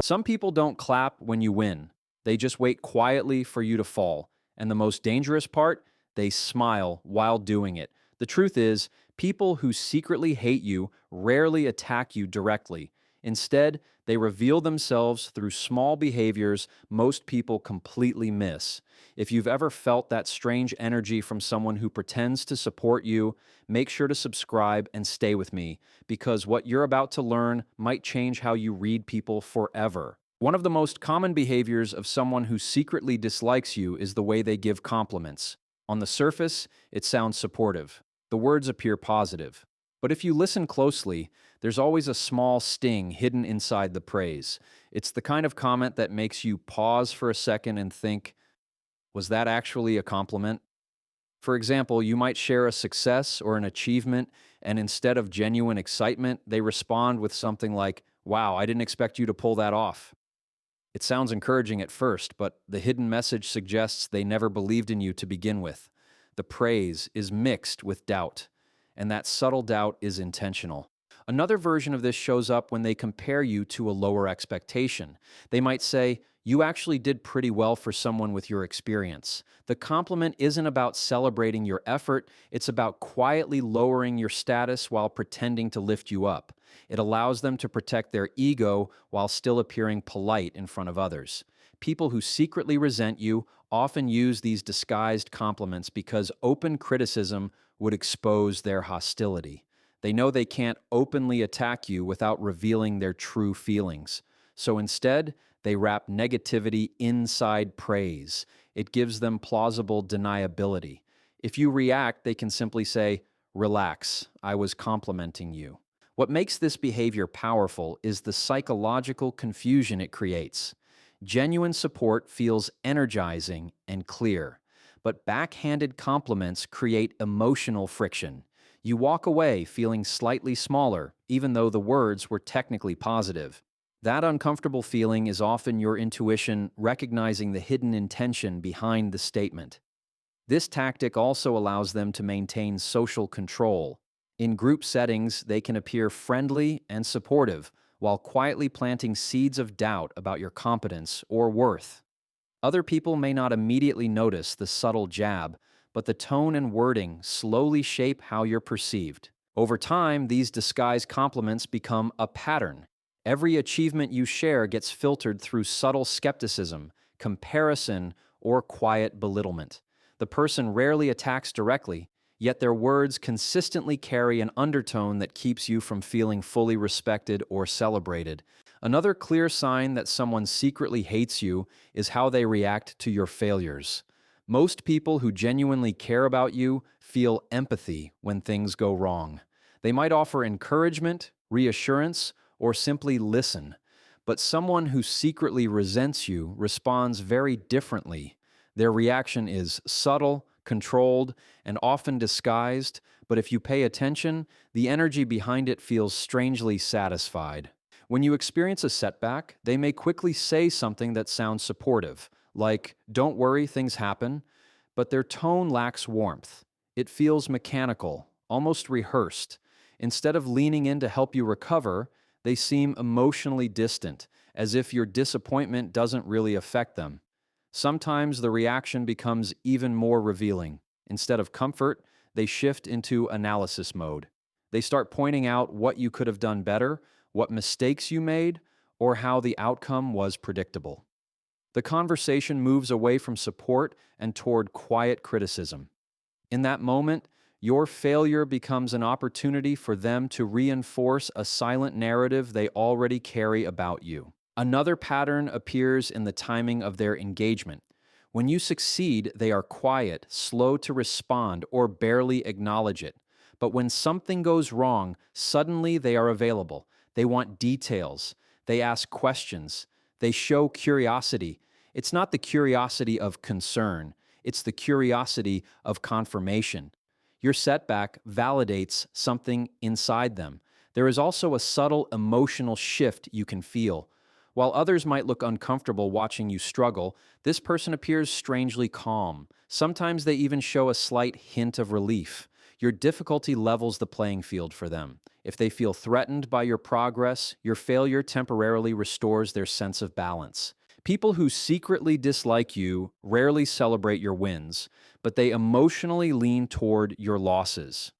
Some people don't clap when you win. They just wait quietly for you to fall. And the most dangerous part, they smile while doing it. The truth is, people who secretly hate you rarely attack you directly. Instead, they reveal themselves through small behaviors most people completely miss. If you've ever felt that strange energy from someone who pretends to support you, make sure to subscribe and stay with me, because what you're about to learn might change how you read people forever. One of the most common behaviors of someone who secretly dislikes you is the way they give compliments. On the surface, it sounds supportive. The words appear positive. But if you listen closely, there's always a small sting hidden inside the praise. It's the kind of comment that makes you pause for a second and think, was that actually a compliment? For example, you might share a success or an achievement, and instead of genuine excitement, they respond with something like, wow, I didn't expect you to pull that off. It sounds encouraging at first, but the hidden message suggests they never believed in you to begin with. The praise is mixed with doubt, and that subtle doubt is intentional. Another version of this shows up when they compare you to a lower expectation. They might say, you actually did pretty well for someone with your experience. The compliment isn't about celebrating your effort, it's about quietly lowering your status while pretending to lift you up. It allows them to protect their ego while still appearing polite in front of others. People who secretly resent you often use these disguised compliments because open criticism would expose their hostility. They know they can't openly attack you without revealing their true feelings. So instead, they wrap negativity inside praise. It gives them plausible deniability. If you react, they can simply say, relax, I was complimenting you. What makes this behavior powerful is the psychological confusion it creates. Genuine support feels energizing and clear, but backhanded compliments create emotional friction. You walk away feeling slightly smaller, even though the words were technically positive. That uncomfortable feeling is often your intuition recognizing the hidden intention behind the statement. This tactic also allows them to maintain social control. In group settings, they can appear friendly and supportive, while quietly planting seeds of doubt about your competence or worth. Other people may not immediately notice the subtle jab, but the tone and wording slowly shape how you're perceived. Over time, these disguised compliments become a pattern. Every achievement you share gets filtered through subtle skepticism, comparison, or quiet belittlement. The person rarely attacks directly, yet their words consistently carry an undertone that keeps you from feeling fully respected or celebrated. Another clear sign that someone secretly hates you is how they react to your failures. Most people who genuinely care about you feel empathy when things go wrong. They might offer encouragement, reassurance, or simply listen. But someone who secretly resents you responds very differently. Their reaction is subtle, controlled, and often disguised, but if you pay attention, the energy behind it feels strangely satisfied. When you experience a setback, they may quickly say something that sounds supportive, like, don't worry, things happen, but their tone lacks warmth. It feels mechanical, almost rehearsed. Instead of leaning in to help you recover, they seem emotionally distant, as if your disappointment doesn't really affect them. Sometimes the reaction becomes even more revealing. Instead of comfort, they shift into analysis mode. They start pointing out what you could have done better, what mistakes you made, or how the outcome was predictable. The conversation moves away from support and toward quiet criticism. In that moment, your failure becomes an opportunity for them to reinforce a silent narrative they already carry about you. Another pattern appears in the timing of their engagement. When you succeed, they are quiet, slow to respond, or barely acknowledge it. But when something goes wrong, suddenly they are available. They want details. They ask questions. They show curiosity. It's not the curiosity of concern. It's the curiosity of confirmation. Your setback validates something inside them. There is also a subtle emotional shift you can feel. While others might look uncomfortable watching you struggle, this person appears strangely calm. Sometimes they even show a slight hint of relief. Your difficulty levels the playing field for them. If they feel threatened by your progress, your failure temporarily restores their sense of balance. People who secretly dislike you rarely celebrate your wins, but they emotionally lean toward your losses.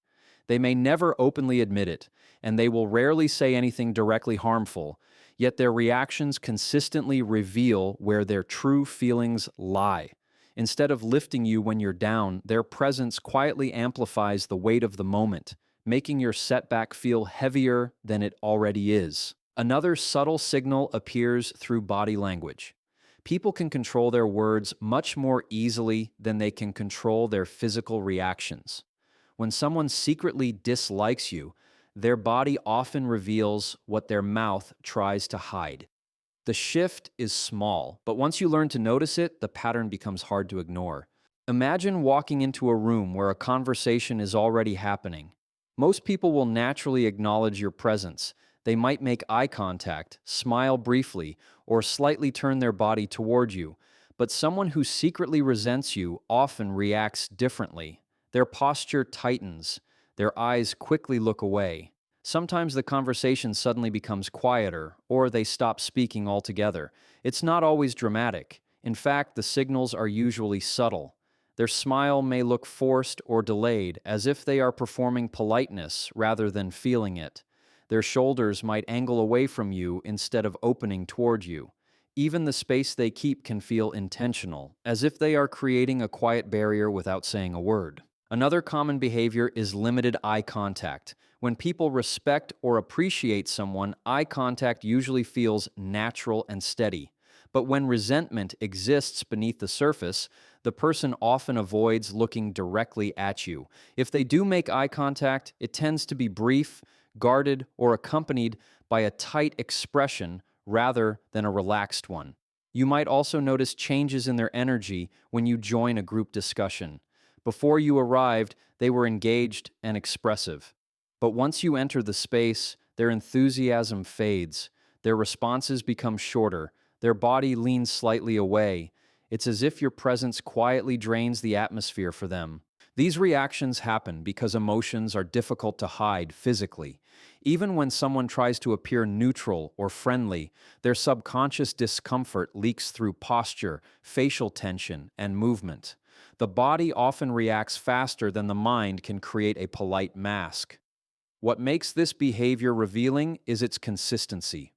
They may never openly admit it, and they will rarely say anything directly harmful, yet their reactions consistently reveal where their true feelings lie. Instead of lifting you when you're down, their presence quietly amplifies the weight of the moment, making your setback feel heavier than it already is. Another subtle signal appears through body language. People can control their words much more easily than they can control their physical reactions. When someone secretly dislikes you, their body often reveals what their mouth tries to hide. The shift is small, but once you learn to notice it, the pattern becomes hard to ignore. Imagine walking into a room where a conversation is already happening. Most people will naturally acknowledge your presence. They might make eye contact, smile briefly, or slightly turn their body toward you. But someone who secretly resents you often reacts differently. Their posture tightens, their eyes quickly look away. Sometimes the conversation suddenly becomes quieter, or they stop speaking altogether. It's not always dramatic. In fact, the signals are usually subtle. Their smile may look forced or delayed, as if they are performing politeness rather than feeling it. Their shoulders might angle away from you instead of opening toward you. Even the space they keep can feel intentional, as if they are creating a quiet barrier without saying a word. Another common behavior is limited eye contact. When people respect or appreciate someone, eye contact usually feels natural and steady. But when resentment exists beneath the surface, the person often avoids looking directly at you. If they do make eye contact, it tends to be brief, guarded, or accompanied by a tight expression rather than a relaxed one. You might also notice changes in their energy when you join a group discussion. Before you arrived, they were engaged and expressive. But once you enter the space, their enthusiasm fades. Their responses become shorter. Their body leans slightly away. It's as if your presence quietly drains the atmosphere for them. These reactions happen because emotions are difficult to hide physically. Even when someone tries to appear neutral or friendly, their subconscious discomfort leaks through posture, facial tension, and movement. The body often reacts faster than the mind can create a polite mask. What makes this behavior revealing is its consistency.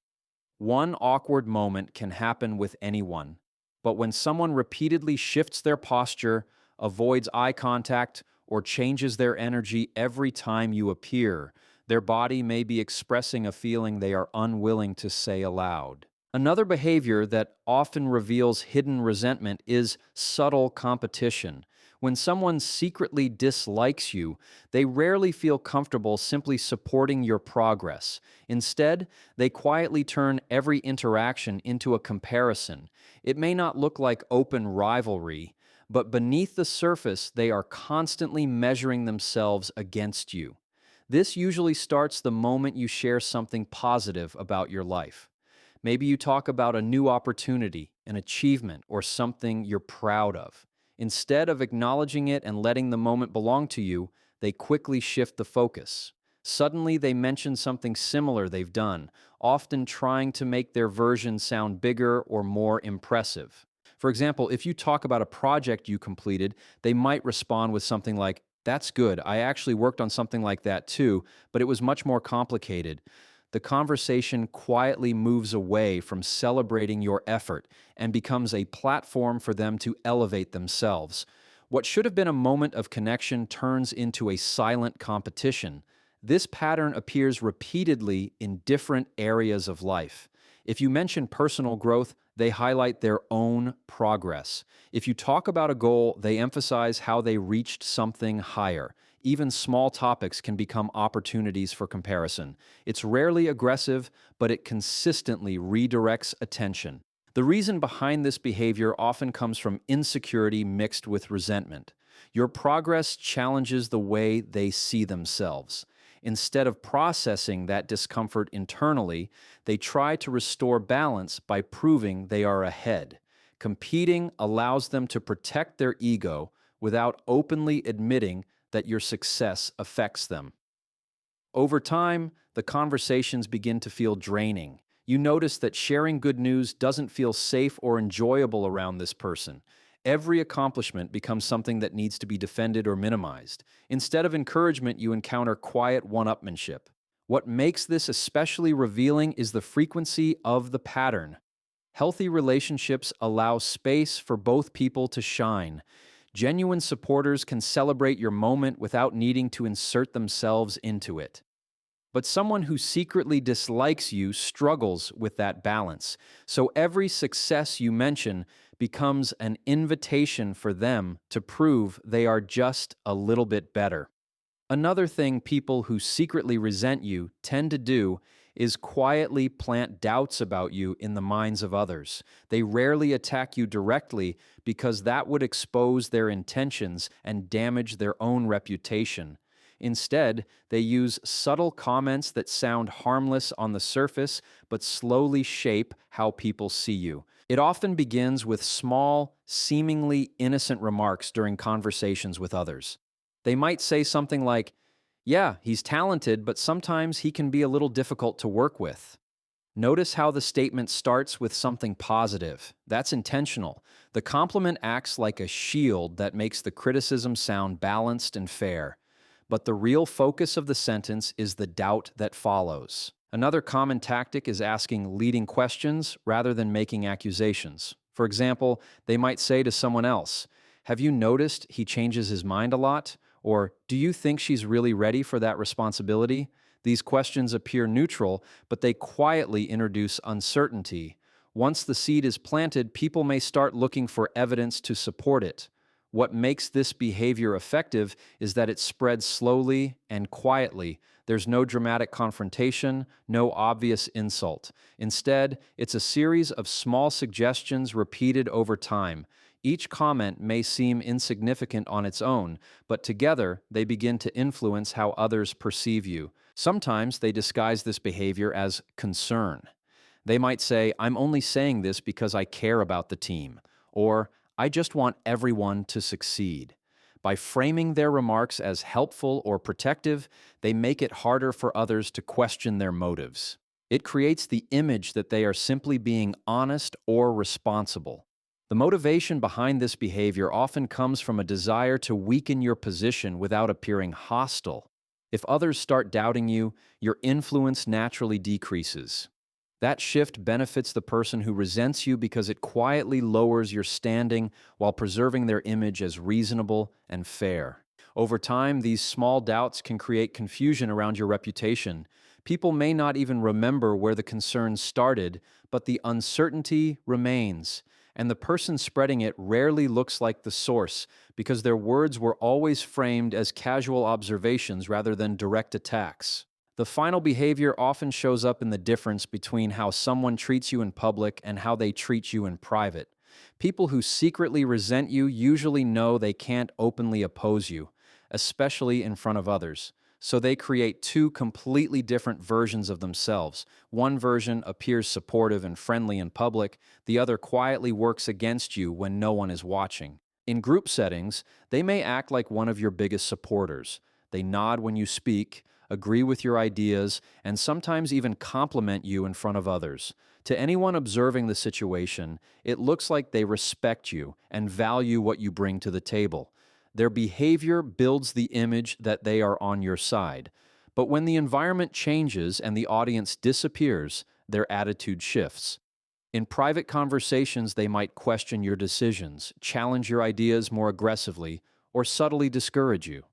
One awkward moment can happen with anyone, but when someone repeatedly shifts their posture, avoids eye contact, or changes their energy every time you appear, their body may be expressing a feeling they are unwilling to say aloud. Another behavior that often reveals hidden resentment is subtle competition. When someone secretly dislikes you, they rarely feel comfortable simply supporting your progress. Instead, they quietly turn every interaction into a comparison. It may not look like open rivalry, but beneath the surface, they are constantly measuring themselves against you. This usually starts the moment you share something positive about your life. Maybe you talk about a new opportunity, an achievement, or something you're proud of. Instead of acknowledging it and letting the moment belong to you, they quickly shift the focus. Suddenly, they mention something similar they've done, often trying to make their version sound bigger or more impressive. For example, if you talk about a project you completed, they might respond with something like, "That's good. I actually worked on something like that too, but it was much more complicated." The conversation quietly moves away from celebrating your effort and becomes a platform for them to elevate themselves. What should have been a moment of connection turns into a silent competition. This pattern appears repeatedly in different areas of life. If you mention personal growth, they highlight their own progress. If you talk about a goal, they emphasize how they reached something higher. Even small topics can become opportunities for comparison. It's rarely aggressive, but it consistently redirects attention. The reason behind this behavior often comes from insecurity mixed with resentment. Your progress challenges the way they see themselves. Instead of processing that discomfort internally, they try to restore balance by proving they are ahead. Competing allows them to protect their ego without openly admitting that your success affects them. Over time, the conversations begin to feel draining. You notice that sharing good news doesn't feel safe or enjoyable around this person. Every accomplishment becomes something that needs to be defended or minimized. Instead of encouragement, you encounter quiet one-upmanship. What makes this especially revealing is the frequency of the pattern. Healthy relationships allow space for both people to shine. Genuine supporters can celebrate your moment without needing to insert themselves into it. But someone who secretly dislikes you struggles with that balance. So every success you mention becomes an invitation for them to prove they are just a little bit better. Another thing people who secretly resent you tend to do is quietly plant doubts about you in the minds of others. They rarely attack you directly because that would expose their intentions and damage their own reputation. Instead, they use subtle comments that sound harmless on the surface but slowly shape how people see you. It often begins with small, seemingly innocent remarks during conversations with others. They might say something like, "Yeah, he's talented, but sometimes he can be a little difficult to work with." Notice how the statement starts with something positive. That's intentional. The compliment acts like a shield that makes the criticism sound balanced and fair. But the real focus of the sentence is the doubt that follows. Another common tactic is asking leading questions rather than making accusations. For example, they might say to someone else, "Have you noticed he changes his mind a lot?" Or, "Do you think she's really ready for that responsibility?" These questions appear neutral, but they quietly introduce uncertainty. Once the seed is planted, people may start looking for evidence to support it. What makes this behavior effective is that it spreads slowly and quietly. There's no dramatic confrontation, no obvious insult. Instead, it's a series of small suggestions repeated over time. Each comment may seem insignificant on its own, but together they begin to influence how others perceive you. Sometimes they disguise this behavior as concern. They might say, "I'm only saying this because I care about the team," or "I just want everyone to succeed." By framing their remarks as helpful or protective, they make it harder for others to question their motives. It creates the image that they are simply being honest or responsible. The motivation behind this behavior often comes from a desire to weaken your position without appearing hostile. If others start doubting you, your influence naturally decreases. That shift benefits the person who resents you because it quietly lowers your standing while preserving their image as reasonable and fair. Over time, these small doubts can create confusion around your reputation. People may not even remember where the concern started, but the uncertainty remains, and the person spreading it rarely looks like the source because their words were always framed as casual observations rather than direct attacks. The final behavior often shows up in the difference between how someone treats you in public and how they treat you in private. People who secretly resent you usually know they can't openly oppose you, especially in front of others. So they create two completely different versions of themselves. One version appears supportive and friendly in public, the other quietly works against you when no one is watching. In group settings, they may act like one of your biggest supporters. They nod when you speak, agree with your ideas, and sometimes even compliment you in front of others. To anyone observing the situation, it looks like they respect you and value what you bring to the table. Their behavior builds the image that they are on your side. But when the environment changes and the audience disappears, their attitude shifts. In private conversations, they might question your decisions, challenge your ideas more aggressively, or subtly discourage you.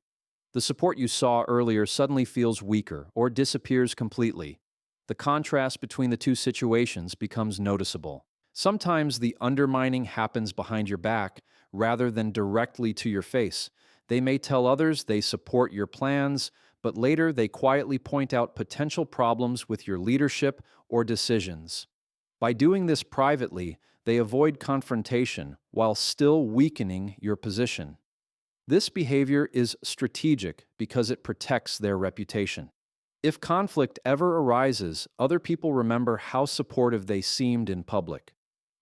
The support you saw earlier suddenly feels weaker or disappears completely. The contrast between the two situations becomes noticeable. Sometimes the undermining happens behind your back rather than directly to your face. They may tell others they support your plans, but later they quietly point out potential problems with your leadership or decisions. By doing this privately, they avoid confrontation while still weakening your position. This behavior is strategic because it protects their reputation. If conflict ever arises, other people remember how supportive they seemed in public.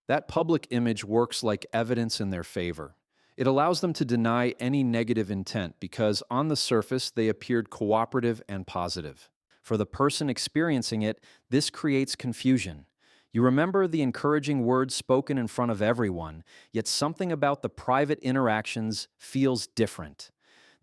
That public image works like evidence in their favor. It allows them to deny any negative intent because on the surface they appeared cooperative and positive. For the person experiencing it, this creates confusion. You remember the encouraging words spoken in front of everyone, yet something about the private interactions feels different.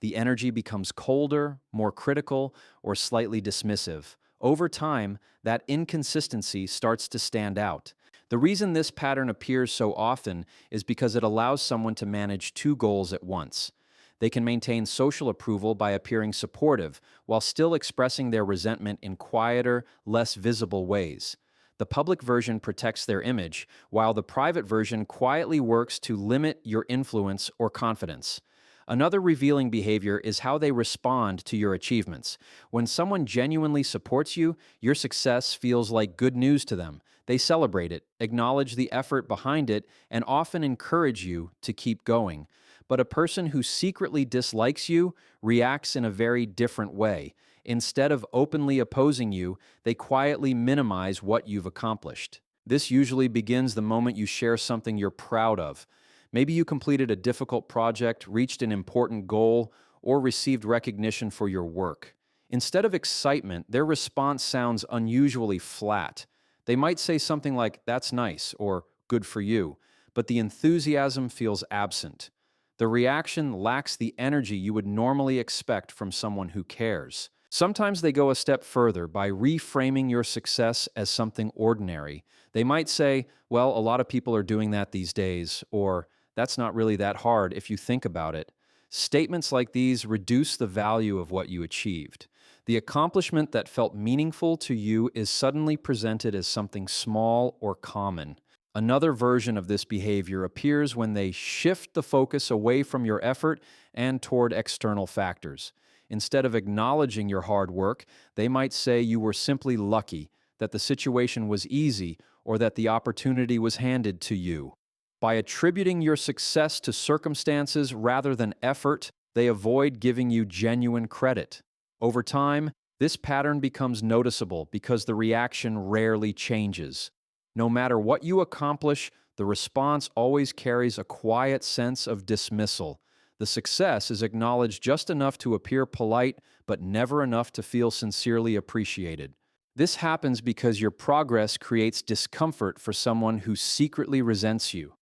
The energy becomes colder, more critical, or slightly dismissive. Over time, that inconsistency starts to stand out. The reason this pattern appears so often is because it allows someone to manage two goals at once. They can maintain social approval by appearing supportive while still expressing their resentment in quieter, less visible ways. The public version protects their image, while the private version quietly works to limit your influence or confidence. Another revealing behavior is how they respond to your achievements. When someone genuinely supports you, your success feels like good news to them. They celebrate it, acknowledge the effort behind it, and often encourage you to keep going. But a person who secretly dislikes you reacts in a very different way. Instead of openly opposing you, they quietly minimize what you've accomplished. This usually begins the moment you share something you're proud of. Maybe you completed a difficult project, reached an important goal, or received recognition for your work. Instead of excitement, their response sounds unusually flat. They might say something like, "That's nice," or "Good for you," but the enthusiasm feels absent. The reaction lacks the energy you would normally expect from someone who cares. Sometimes they go a step further by reframing your success as something ordinary. They might say, "Well, a lot of people are doing that these days," or "That's not really that hard if you think about it." Statements like these reduce the value of what you achieved. The accomplishment that felt meaningful to you is suddenly presented as something small or common. Another version of this behavior appears when they shift the focus away from your effort and toward external factors. Instead of acknowledging your hard work, they might say you were simply lucky, that the situation was easy, or that the opportunity was handed to you. By attributing your success to circumstances rather than effort, they avoid giving you genuine credit. Over time, this pattern becomes noticeable because the reaction rarely changes. No matter what you accomplish, the response always carries a quiet sense of dismissal. The success is acknowledged just enough to appear polite, but never enough to feel sincerely appreciated. This happens because your progress creates discomfort for someone who secretly resents you.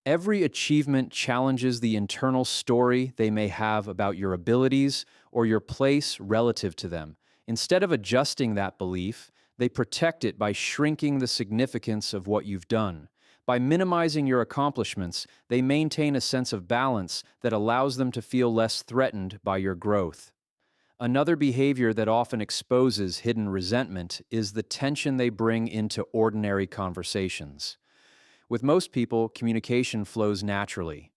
Every achievement challenges the internal story they may have about your abilities or your place relative to them. Instead of adjusting that belief, they protect it by shrinking the significance of what you've done. By minimizing your accomplishments, they maintain a sense of balance that allows them to feel less threatened by your growth. Another behavior that often exposes hidden resentment is the tension they bring into ordinary conversations. With most people, communication flows naturally.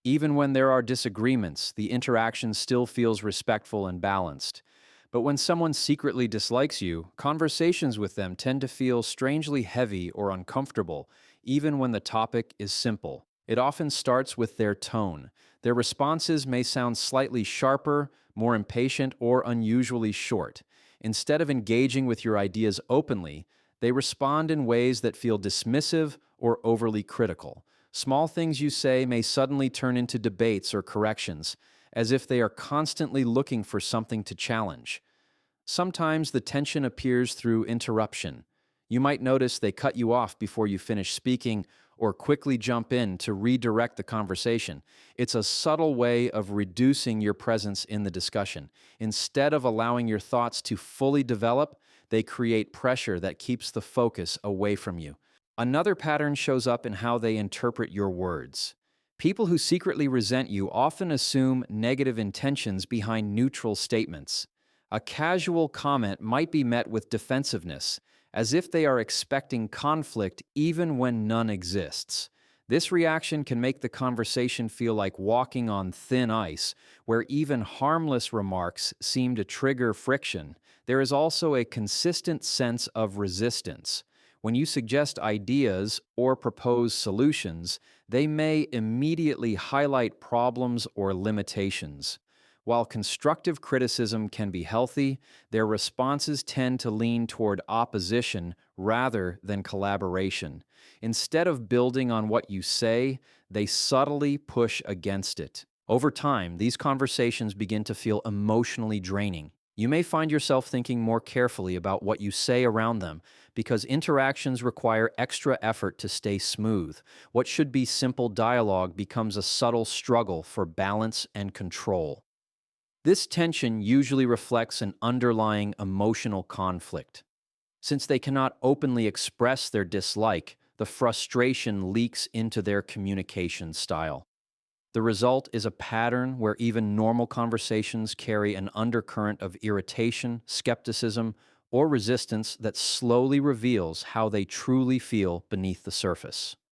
Even when there are disagreements, the interaction still feels respectful and balanced. But when someone secretly dislikes you, conversations with them tend to feel strangely heavy or uncomfortable, even when the topic is simple. It often starts with their tone. Their responses may sound slightly sharper, more impatient, or unusually short. Instead of engaging with your ideas openly, they respond in ways that feel dismissive or overly critical. Small things you say may suddenly turn into debates or corrections, as if they are constantly looking for something to challenge. Sometimes the tension appears through interruption. You might notice they cut you off before you finish speaking or quickly jump in to redirect the conversation. It's a subtle way of reducing your presence in the discussion. Instead of allowing your thoughts to fully develop, they create pressure that keeps the focus away from you. Another pattern shows up in how they interpret your words. People who secretly resent you often assume negative intentions behind neutral statements. A casual comment might be met with defensiveness, as if they are expecting conflict even when none exists. This reaction can make the conversation feel like walking on thin ice, where even harmless remarks seem to trigger friction. There is also a consistent sense of resistance. When you suggest ideas or propose solutions, they may immediately highlight problems or limitations. While constructive criticism can be healthy, their responses tend to lean toward opposition rather than collaboration. Instead of building on what you say, they subtly push against it. Over time, these conversations begin to feel emotionally draining. You may find yourself thinking more carefully about what you say around them because interactions require extra effort to stay smooth. What should be simple dialogue becomes a subtle struggle for balance and control. This tension usually reflects an underlying emotional conflict. Since they cannot openly express their dislike, the frustration leaks into their communication style. The result is a pattern where even normal conversations carry an undercurrent of irritation, skepticism, or resistance that slowly reveals how they truly feel beneath the surface.